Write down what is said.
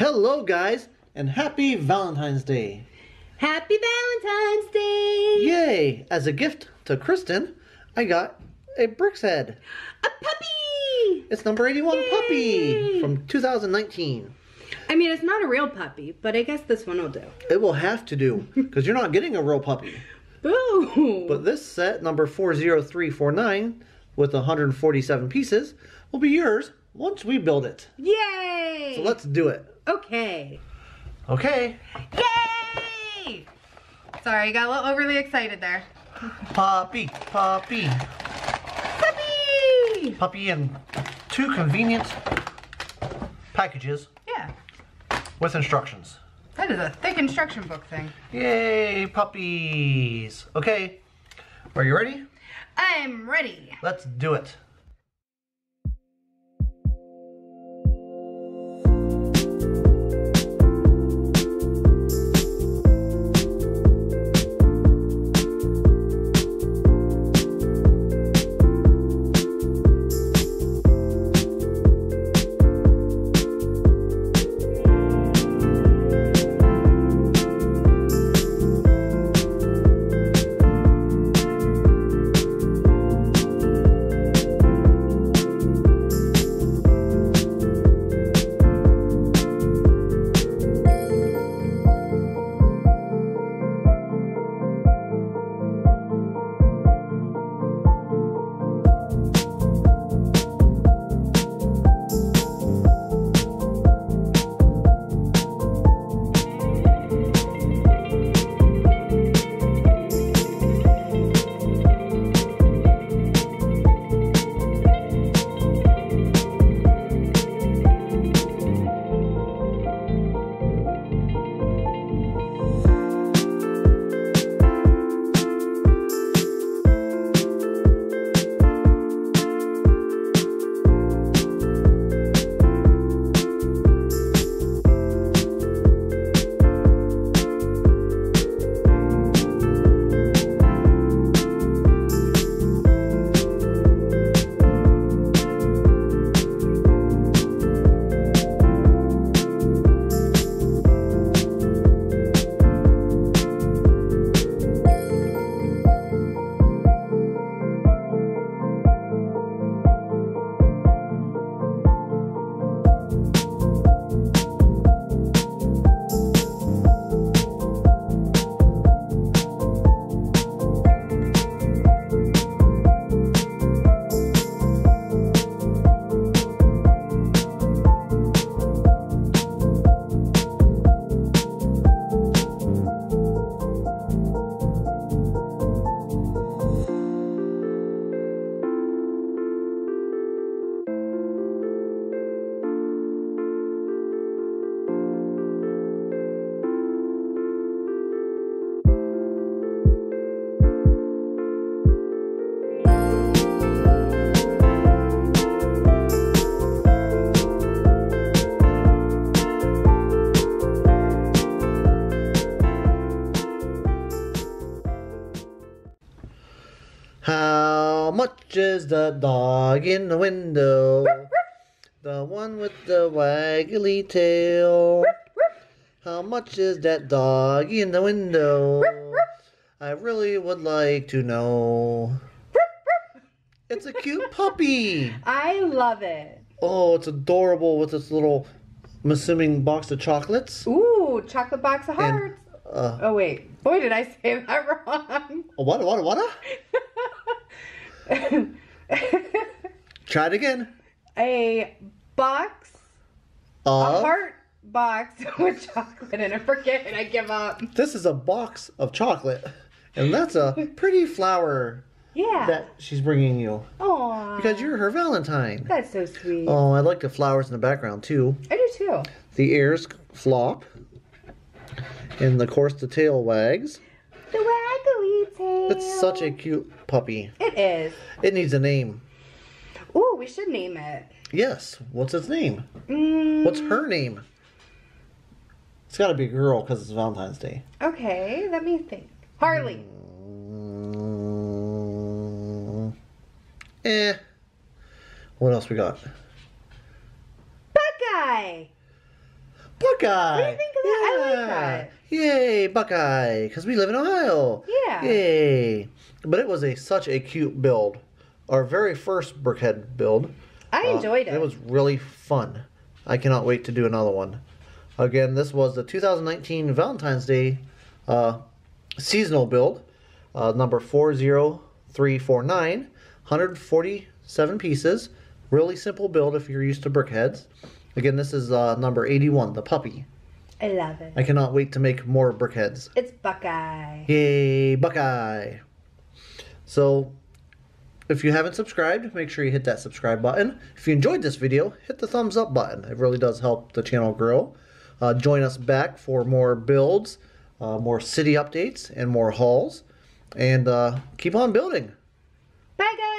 Hello guys, and happy Valentine's Day. Happy Valentine's Day! Yay! As a gift to Kristen, I got a BrickHeadz. A puppy! It's number 81 Yay! puppy from 2019. I mean, it's not a real puppy, but I guess this one will do. It will have to do, because you're not getting a real puppy. Boo! But this set, number 40349, with 147 pieces, will be yours once we build it. Yay! So let's do it. Okay. Okay. Yay! Sorry, I got a little overly excited there. Puppy, puppy. Puppy! Puppy in 2 convenient packages. Yeah. With instructions. That is a thick instruction book thing. Yay, puppies. Okay, are you ready? I'm ready. Let's do it. How much is the dog in the window? The one with the waggly tail. How much is that dog in the window? I really would like to know. It's a cute puppy. I love it. Oh, it's adorable with this little, I'm assuming, box of chocolates. Ooh, chocolate box of And, hearts. Oh, wait. Boy, did I say that wrong. What? Try it again. A box, a heart box with chocolate in it. Forget it, I give up. This is a box of chocolate, and that's a pretty flower that she's bringing you. Aww. Because you're her Valentine. That's so sweet. Oh, I like the flowers in the background too. I do too. The ears flop, and of course the tail wags. The waggly tail. It's such a cute puppy. It is. It needs a name. Ooh, we should name it. Yes. What's its name? What's her name? It's got to be a girl because it's Valentine's Day. Okay, let me think. Harley. What else we got? Buckeye. Buckeye. What do you think of that? I like that. Yay, Buckeye, because we live in Ohio. Yeah. Yay. But it was such a cute build. Our very first BrickHead build. I enjoyed it. It was really fun. I cannot wait to do another one. Again, this was the 2019 Valentine's Day seasonal build. Number 40349. 147 pieces. Really simple build if you're used to BrickHeadz. Again, this is number 81, the puppy. I love it. I cannot wait to make more BrickHeadz. It's Buckeye. Yay, Buckeye. So, if you haven't subscribed, make sure you hit that subscribe button. If you enjoyed this video, hit the thumbs up button. It really does help the channel grow. Join us back for more builds, more city updates, and more hauls. And keep on building. Bye, guys.